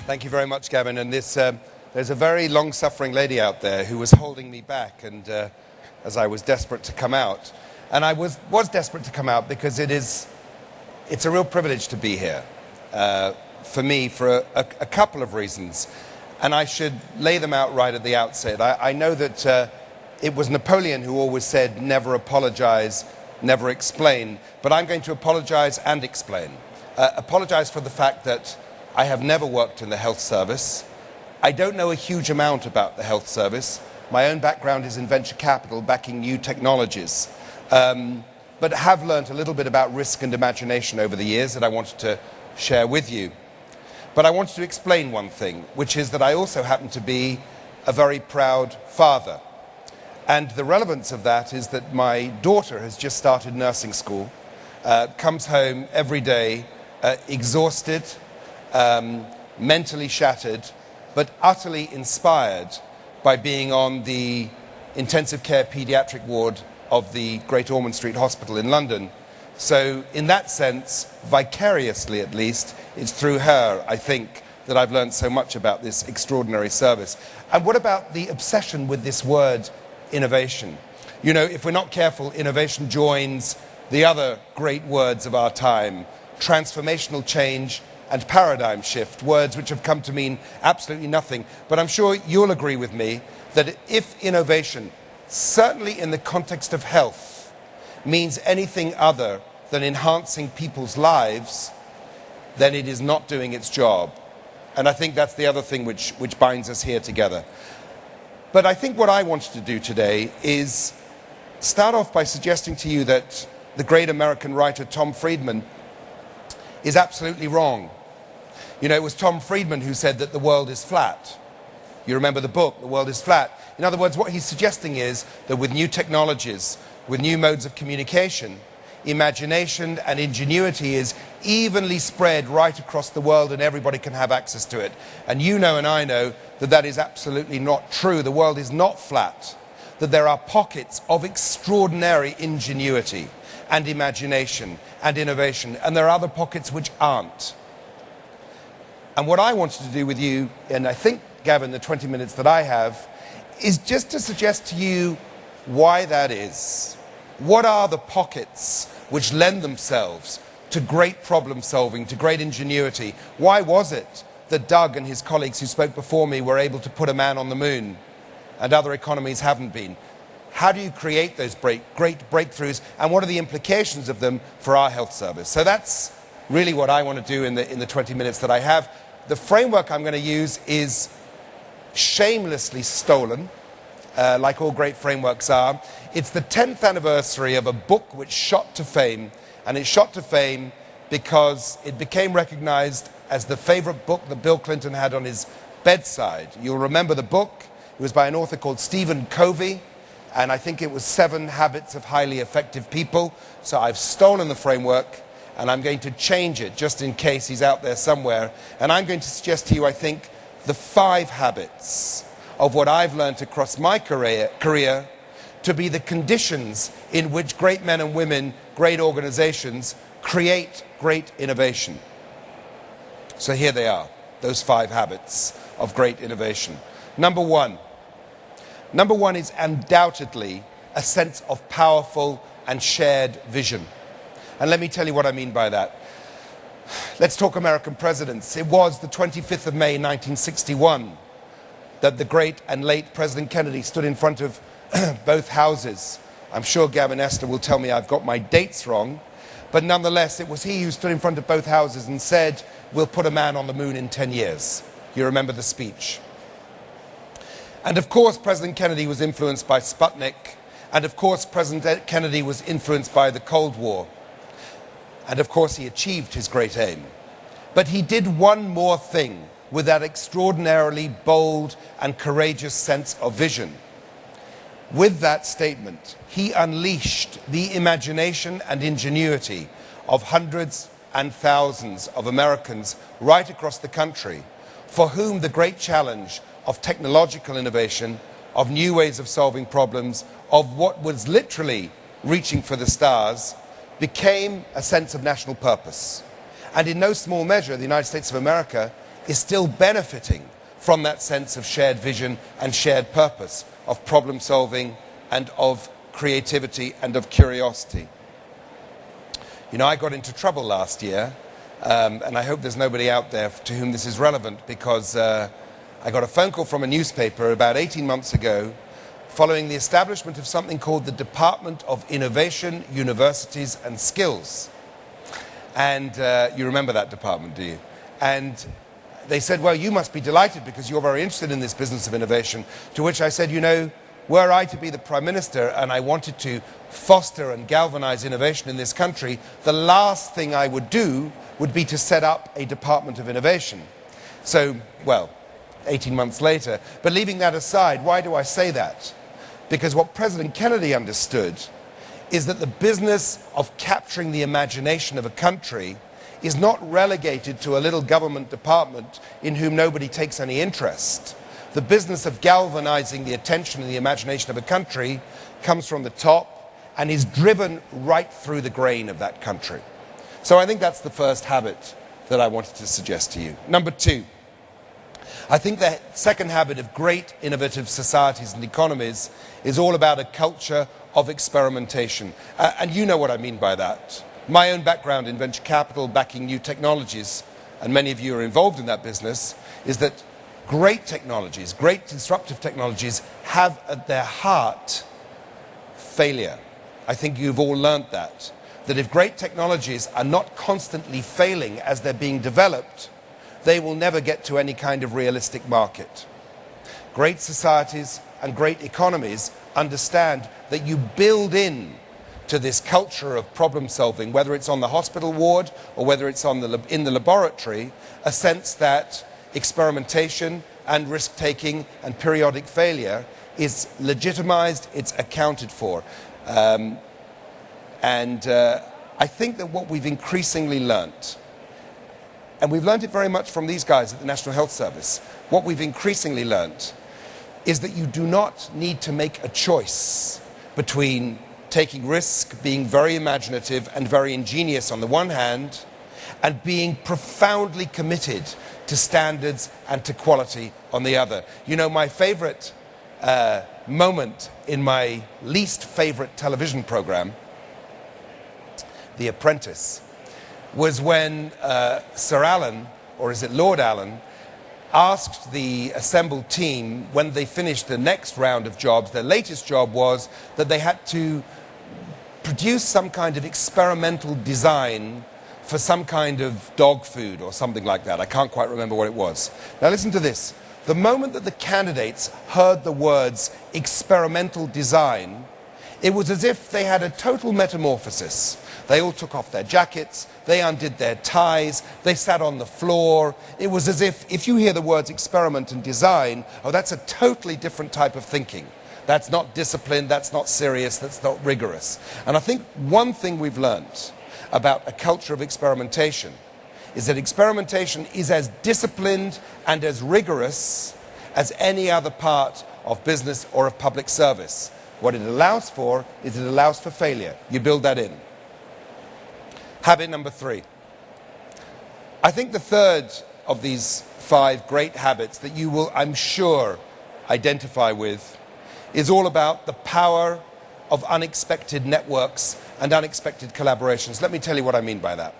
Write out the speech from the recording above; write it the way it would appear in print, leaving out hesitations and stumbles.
Thank you very much, Gavin. And there's a very long-suffering lady out there who was holding me back, and as I was desperate to come out. And I was desperate to come out because it's a real privilege to be here for me for a couple of reasons. And I should lay them out right at the outset. I know that it was Napoleon who always said, never apologize, never explain. But I'm going to apologize and explain. Apologize for the fact that I have never worked in the health service. I don't know a huge amount about the health service. My own background is in venture capital, backing new technologies. But have learned a little bit about risk and imagination over the years that I wanted to share with you. But I wanted to explain one thing, which is that I also happen to be a very proud father. And the relevance of that is that my daughter has just started nursing school, comes home every day exhausted, mentally shattered, but utterly inspired by being on the intensive care paediatric ward of the Great Ormond Street Hospital in London. So in that sense, vicariously at least, it's through her, I think, that I've learned so much about this extraordinary service. And what about the obsession with this word, innovation? You know, if we're not careful, innovation joins the other great words of our time, transformational change and paradigm shift, words which have come to mean absolutely nothing. But I'm sure you'll agree with me that if innovation, certainly in the context of health, means anything other than enhancing people's lives, then it is not doing its job. And I think that's the other thing which binds us here together. But I think what I wanted to do today is start off by suggesting to you that the great American writer Tom Friedman is absolutely wrong. You know, it was Tom Friedman who said that the world is flat. You remember the book, The World is Flat. In other words, what he's suggesting is that with new technologies, with new modes of communication, imagination and ingenuity is evenly spread right across the world and everybody can have access to it. And you know and I know that that is absolutely not true. The world is not flat. That there are pockets of extraordinary ingenuity and imagination and innovation, and there are other pockets which aren't. And what I wanted to do with you, and I think, Gavin, the 20 minutes that I have, is just to suggest to you why that is. What are the pockets which lend themselves to great problem solving, to great ingenuity? Why was it that Doug and his colleagues who spoke before me were able to put a man on the moon and other economies haven't been? How do you create those great breakthroughs, and what are the implications of them for our health service? So that's really what I want to do in the 20 minutes that I have. The framework I'm going to use is shamelessly stolen, like all great frameworks are. It's the 10th anniversary of a book which shot to fame, and it shot to fame because it became recognized as the favorite book that Bill Clinton had on his bedside. You'll remember the book. It was by an author called Stephen Covey, and I think it was 7 Habits of Highly Effective People. So I've stolen the framework, and I'm going to change it just in case he's out there somewhere. And I'm going to suggest to you, I think, the 5 habits of what I've learned across my career to be the conditions in which great men and women, great organizations, create great innovation. So here they are, those 5 habits of great innovation. Number one is undoubtedly a sense of powerful and shared vision. And let me tell you what I mean by that. Let's talk American presidents. It was the 25th of May, 1961, that the great and late President Kennedy stood in front of both houses. I'm sure Gavin Esther will tell me I've got my dates wrong, but nonetheless, it was he who stood in front of both houses and said, "We'll put a man on the moon in 10 years. You remember the speech. And of course, President Kennedy was influenced by Sputnik, and of course, President Kennedy was influenced by the Cold War. And of course, he achieved his great aim. But he did one more thing with that extraordinarily bold and courageous sense of vision. With that statement, he unleashed the imagination and ingenuity of hundreds and thousands of Americans right across the country, for whom the great challenge of technological innovation, of new ways of solving problems, of what was literally reaching for the stars, became a sense of national purpose. And in no small measure, the United States of America is still benefiting from that sense of shared vision and shared purpose, of problem solving and of creativity and of curiosity. You know, I got into trouble last year, and I hope there's nobody out there to whom this is relevant, because I got a phone call from a newspaper about 18 months ago following the establishment of something called the Department of Innovation, Universities and Skills. And you remember that department, do you? And they said, well, you must be delighted because you're very interested in this business of innovation. To which I said, you know, were I to be the Prime Minister and I wanted to foster and galvanize innovation in this country, the last thing I would do would be to set up a Department of Innovation. So, well, 18 months later. But leaving that aside, why do I say that? Because what President Kennedy understood is that the business of capturing the imagination of a country is not relegated to a little government department in whom nobody takes any interest. The business of galvanizing the attention and the imagination of a country comes from the top and is driven right through the grain of that country. So I think that's the first habit that I wanted to suggest to you. Number two, I think the second habit of great innovative societies and economies is all about a culture of experimentation. And you know what I mean by that. My own background in venture capital, backing new technologies, and many of you are involved in that business, is that great technologies, great disruptive technologies, have at their heart failure. I think you've all learnt that. That if great technologies are not constantly failing as they're being developed, they will never get to any kind of realistic market. Great societies and great economies understand that you build in to this culture of problem solving, whether it's on the hospital ward or whether it's in the laboratory, a sense that experimentation and risk-taking and periodic failure is legitimized, it's accounted for. I think that what we've increasingly learnt, and we've learnt it very much from these guys at the National Health Service, what we've increasingly learnt is that you do not need to make a choice between taking risk, being very imaginative and very ingenious on the one hand, and being profoundly committed to standards and to quality on the other. You know, my favorite moment in my least favorite television program, The Apprentice, was when Sir Alan, or is it Lord Alan, asked the assembled team when they finished the next round of jobs, their latest job was that they had to produce some kind of experimental design for some kind of dog food or something like that. I can't quite remember what it was. Now listen to this. The moment that the candidates heard the words experimental design, it was as if they had a total metamorphosis. They all took off their jackets, they undid their ties, they sat on the floor. It was as if you hear the words experiment and design, oh, that's a totally different type of thinking. That's not disciplined, that's not serious, that's not rigorous. And I think one thing we've learned about a culture of experimentation is that experimentation is as disciplined and as rigorous as any other part of business or of public service. What it allows for is it allows for failure. You build that in. Habit number three. I think the third of these 5 great habits that you will, I'm sure, identify with is all about the power of unexpected networks and unexpected collaborations. Let me tell you what I mean by that.